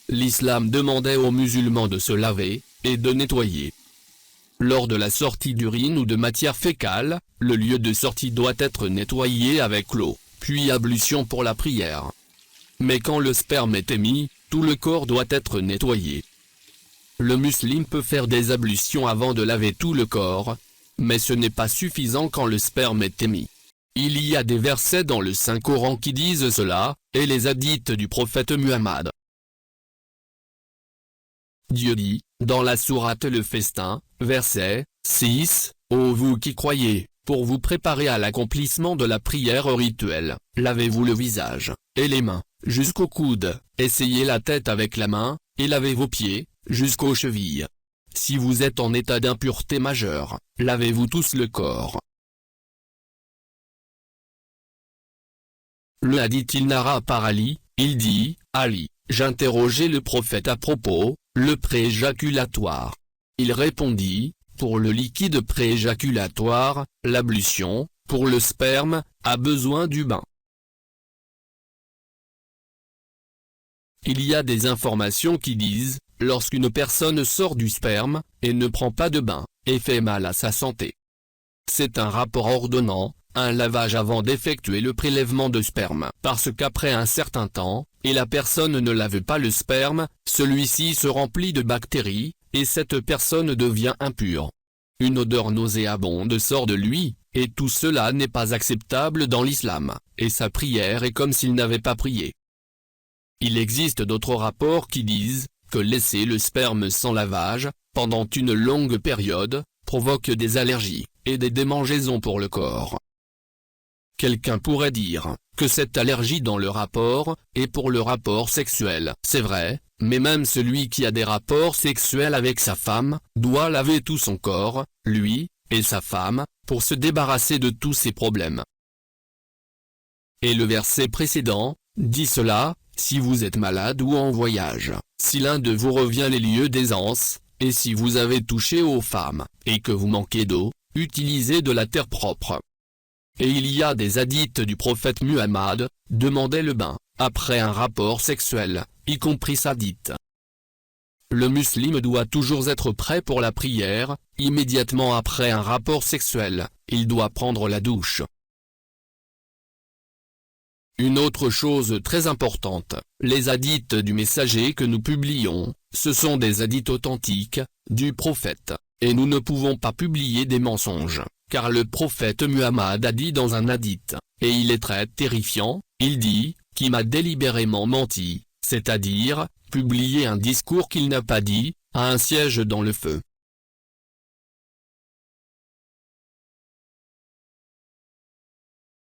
l'islam demandait aux musulmans de se laver, et de nettoyer. Lors de la sortie d'urine ou de matière fécale, le lieu de sortie doit être nettoyé avec l'eau, puis ablution pour la prière. Mais quand le sperme est émis, tout le corps doit être nettoyé. Le musulman peut faire des ablutions avant de laver tout le corps, mais ce n'est pas suffisant quand le sperme est émis. Il y a des versets dans le Saint-Coran qui disent cela, et les hadiths du prophète Muhammad. Dieu dit, dans la sourate Le Festin, verset 6, « Ô vous qui croyez, pour vous préparer à l'accomplissement de la prière rituelle, lavez-vous le visage, et les mains, jusqu'aux coudes, essayez la tête avec la main, et lavez vos pieds, jusqu'aux chevilles. Si vous êtes en état d'impureté majeure, lavez-vous tous le corps. » Le hadith il narra par Ali, il dit, Ali, j'interrogeai le prophète à propos, le prééjaculatoire. Il répondit, pour le liquide prééjaculatoire, l'ablution, pour le sperme, a besoin du bain. Il y a des informations qui disent, lorsqu'une personne sort du sperme, et ne prend pas de bain, et fait mal à sa santé. C'est un rapport ordonnant, un lavage avant d'effectuer le prélèvement de sperme. Parce qu'après un certain temps, et la personne ne lave pas le sperme, celui-ci se remplit de bactéries, et cette personne devient impure. Une odeur nauséabonde sort de lui, et tout cela n'est pas acceptable dans l'islam, et sa prière est comme s'il n'avait pas prié. Il existe d'autres rapports qui disent, que laisser le sperme sans lavage, pendant une longue période, provoque des allergies, et des démangeaisons pour le corps. Quelqu'un pourrait dire, que cette allergie dans le rapport, est pour le rapport sexuel. C'est vrai, mais même celui qui a des rapports sexuels avec sa femme, doit laver tout son corps, lui, et sa femme, pour se débarrasser de tous ses problèmes. Et le verset précédent, dit cela, si vous êtes malade ou en voyage, si l'un de vous revient les lieux d'aisance, et si vous avez touché aux femmes, et que vous manquez d'eau, utilisez de la terre propre. Et il y a des hadiths du prophète Muhammad, demandez le bain, après un rapport sexuel, y compris hadith. Le musulman doit toujours être prêt pour la prière, immédiatement après un rapport sexuel, il doit prendre la douche. Une autre chose très importante, les hadiths du messager que nous publions, ce sont des hadiths authentiques, du prophète, et nous ne pouvons pas publier des mensonges. Car le prophète Muhammad a dit dans un hadith, et il est très terrifiant, il dit, qui m'a délibérément menti, c'est-à-dire, publier un discours qu'il n'a pas dit, à un siège dans le feu.